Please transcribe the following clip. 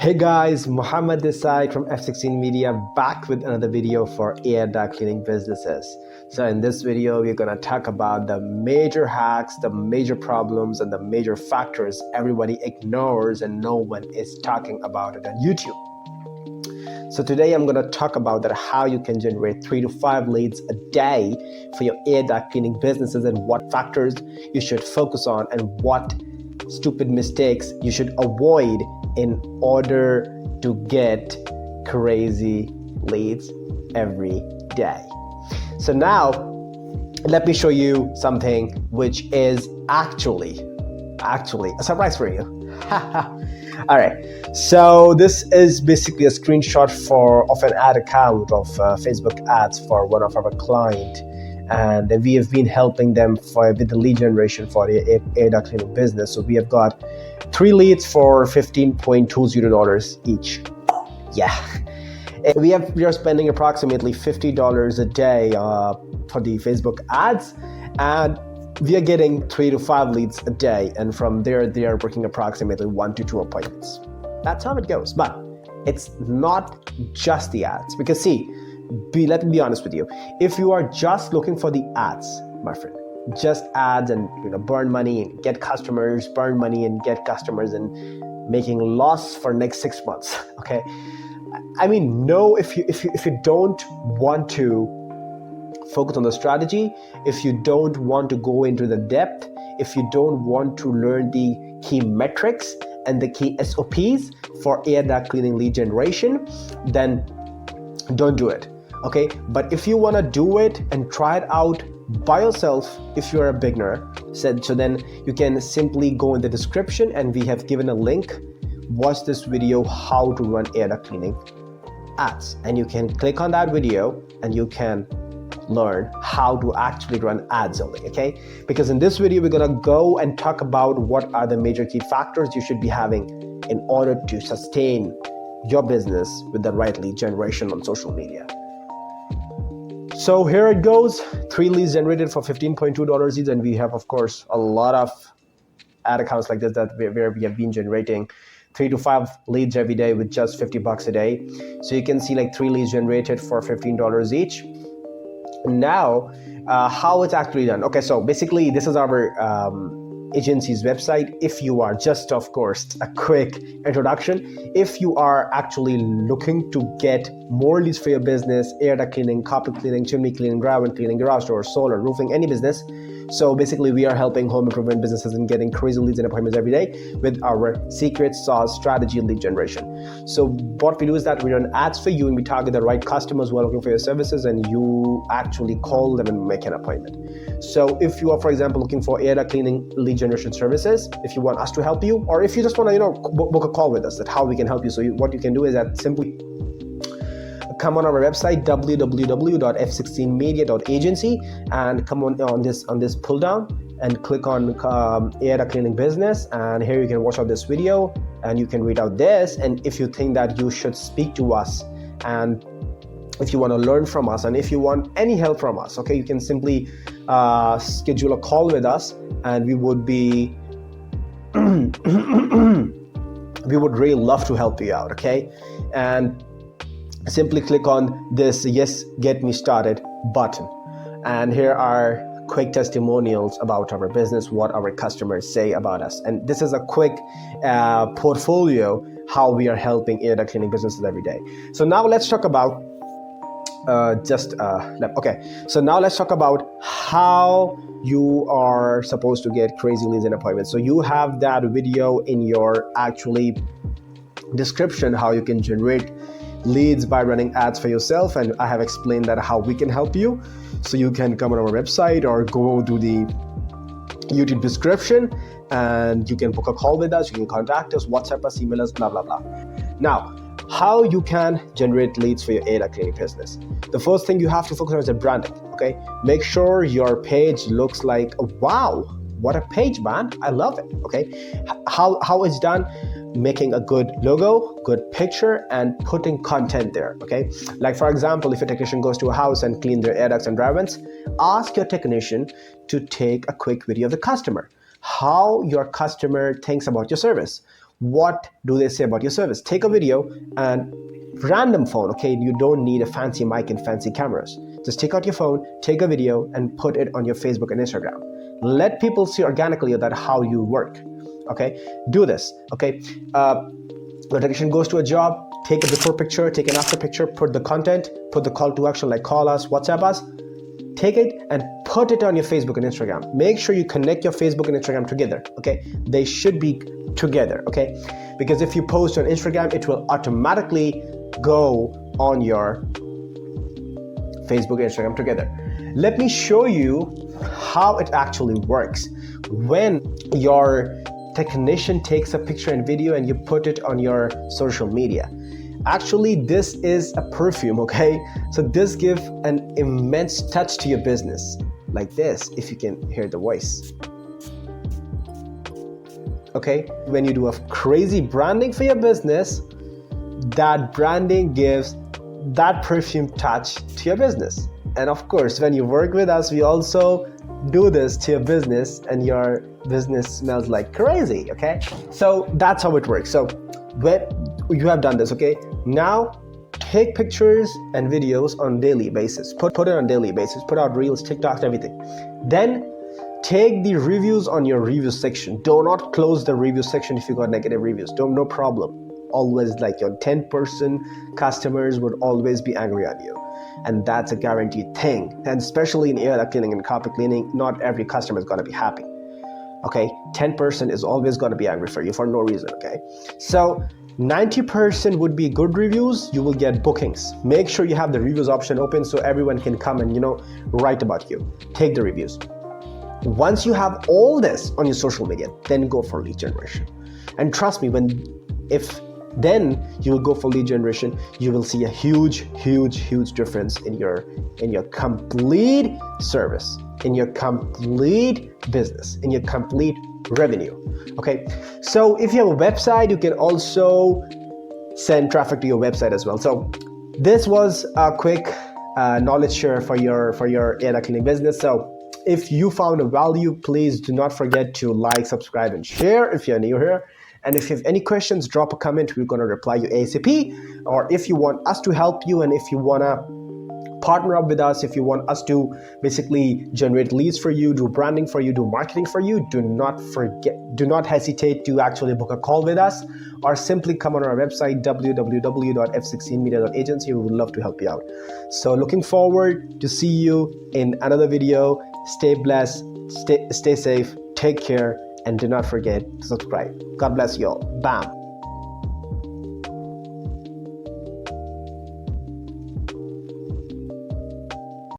Hey guys, Muhammad this side from F16 Media, back with another video for AIR Duct Cleaning businesses. So in this video, we're going to talk about the major hacks, the major problems, and the major factors everybody ignores and no one is talking about it on YouTube. So today I'm going to talk about that how you can generate 3 to 5 leads a day for your AIR Duct Cleaning businesses and what factors you should focus on and what stupid mistakes you should avoid in order to get crazy leads every day. So now let me show you something which is actually a surprise for you. All right, so this is basically a screenshot of an ad account of Facebook ads for one of our clients, and we have been helping them with the lead generation for the AIR Duct Cleaning business. So we have got 3 leads for $15.20 each. Yeah, we are spending approximately $50 a day for the Facebook ads, and we are getting 3 to 5 leads a day, and from there they are working approximately 1 to 2 appointments. That's how it goes. But it's not just the ads, because see, let me be honest with you. If you are just looking for the ads, my friend, just ads and burn money and get customers, burn money and get customers, and making loss for next 6 months. Okay, I mean, no. If you don't want to focus on the strategy, if you don't want to go into the depth, if you don't want to learn the key metrics and the key SOPs for AIR Duct Cleaning lead generation, then don't do it. Okay, but if you want to do it and try it out by yourself, if you're a beginner, so then you can simply go in the description and we have given a link. Watch this video, how to run AIR Duct Cleaning ads, and you can click on that video and you can learn how to actually run ads only. Okay, because in this video we're gonna go and talk about what are the major key factors you should be having in order to sustain your business with the right lead generation on social media. So here it goes, 3 leads generated for $15.20 each, and we have, of course, a lot of ad accounts like this where we have been generating 3 to 5 leads every day with just $50 a day. So you can see like 3 leads generated for $15 each. Now, how it's actually done. Okay, so basically this is our agency's website. If you are just, of course, a quick introduction, if you are actually looking to get more leads for your business, AIR Duct cleaning, carpet cleaning, chimney cleaning, drywall cleaning, garage door, solar, roofing, any business. So basically we are helping home improvement businesses in getting crazy leads and appointments every day with our secret sauce strategy lead generation. So what we do is that we run ads for you and we target the right customers who are looking for your services, and you actually call them and make an appointment. So if you are, for example, looking for AIR Duct cleaning lead generation services, if you want us to help you, or if you just want to book a call with us, that how we can help you. So what you can do is that simply come on our website www.f16media.agency and come on this pull down and click on AIR Duct Cleaning business, and here you can watch out this video and you can read out this. And if you think that you should speak to us, and if you want to learn from us, and if you want any help from us, okay, you can simply schedule a call with us, and we would be we would really love to help you out. Okay, and simply click on this yes get me started button, and here are quick testimonials about our business, what our customers say about us, and this is a quick portfolio how we are helping AIR Duct Cleaning businesses every day. So now let's talk about so now let's talk about how you are supposed to get crazy leads and appointments. So you have that video in your actually description how you can generate leads by running ads for yourself, and I have explained that how we can help you. So you can come on our website or go to the YouTube description and you can book a call with us, you can contact us, WhatsApp us, email us, blah blah blah. Now, how you can generate leads for your AIR Duct Cleaning business. The first thing you have to focus on is the branding. Okay, make sure your page looks like, wow, what a page, man, I love it. Okay, how it's done? Making a good logo, good picture, and putting content there. Okay, like for example, if a technician goes to a house and clean their air ducts and dry vents, ask your technician to take a quick video of the customer, how your customer thinks about your service, What do they say about your service? Take a video and random phone, okay? You don't need a fancy mic and fancy cameras. Just take out your phone, take a video, and put it on your Facebook and Instagram. Let people see organically that how you work, okay? Do this, okay? When a technician goes to a job, take a before picture, take an after picture, put the content, put the call to action like call us, WhatsApp us, take it and put it on your Facebook and Instagram. Make sure you connect your Facebook and Instagram together, okay? They should be together, okay? Because if you post on Instagram, it will automatically go on your Facebook and Instagram together. Let me show you how it actually works. When your technician takes a picture and video and you put it on your social media, actually this is a perfume, okay? So this gives an immense touch to your business, like this, if you can hear the voice. Okay, when you do a crazy branding for your business, that branding gives that perfume touch to your business. And of course, when you work with us, we also do this to your business and your business smells like crazy, okay? So that's how it works. So when you have done this, okay, now take pictures and videos on daily basis. Put it on daily basis, put out reels, TikToks, everything. Then take the reviews on your review section. Do not close the review section if you got negative reviews. No problem. Always, like, your 10% customers would always be angry at you. And that's a guaranteed thing. And especially in AIR duct cleaning and carpet cleaning, not every customer is going to be happy. Okay, 10% is always going to be angry for you for no reason, okay? So 90% would be good reviews. You will get bookings. Make sure you have the reviews option open so everyone can come and, write about you. Take the reviews. Once you have all this on your social media, then go for lead generation. And trust me, then you will go for lead generation, you will see a huge difference in your complete service, in your complete business, in your complete revenue. Okay, so if you have a website, you can also send traffic to your website as well. So this was a quick knowledge share for your AIR duct cleaning business. So if you found a value, please do not forget to like, subscribe, and share if you're new here. And if you have any questions, drop a comment. We're going to reply you ASAP. Or if you want us to help you, and if you want to partner up with us, if you want us to basically generate leads for you, do branding for you, do marketing for you, do not hesitate to actually book a call with us, or simply come on our website, www.f16media.agency. We would love to help you out. So looking forward to see you in another video. Stay blessed, stay safe, take care, and do not forget to subscribe. God bless you all. Bam.